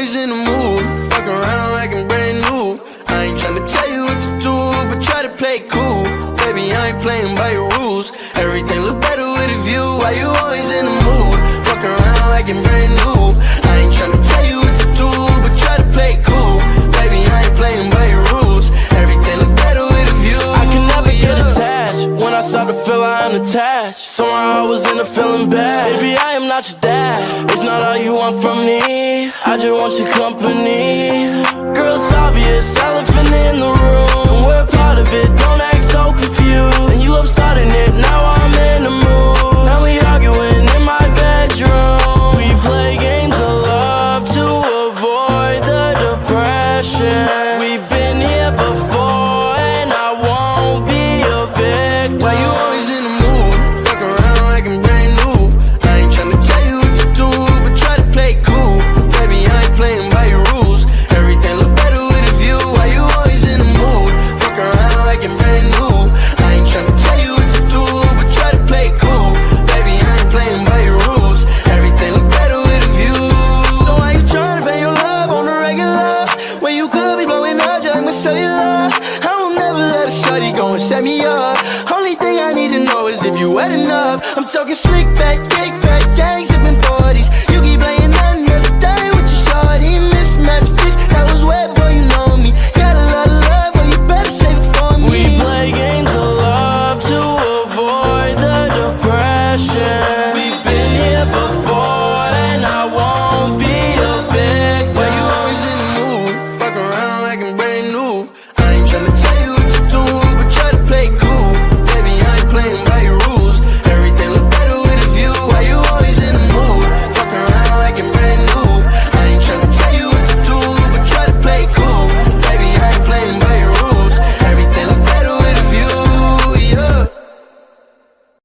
always in the mood. Fuck around like I'm brand new. I ain't tryna tell you what to do, but try to play it cool. Baby, I ain't playing by your rules. Everything look better with a view. Why you always in the mood? Fuck around like I'm brand new. I ain't tryna tell you what to do, but try to play it cool. Baby, I ain't playing by your rules. Everything look better with a view. I can never get attached. When I start to feel I unattached, somehow I was in a feeling bad. Baby, I am not your dad. It's not all you want from me. I just want your company. Girl, it's obvious, elephant in the room. We're part of it, don't act so confused. And you love starting it, now I'm in the mood. Now we arguing in my bedroom. We play games of love to avoid the depression. We've been here before and I won't be a victim. Why you always in the mood? Fuck around like I'm brand new. I ain't tryna tell you what to do, but try to play it cool. Baby, I ain't playing by your rules. Everything look better with a view. Why you always in the mood? Fuck around like I'm brand new. I ain't tryna tell you what to do, but try to play it cool. Baby, I ain't playing by your rules. Everything look better with a view. So why you tryna pay your love on the regular when you could be blowing up just like my cellular? I will never let a shorty go and set me up. Only thing I need to know is if you wet enough. I'm talking slick back, kick back, gang sipping 40s.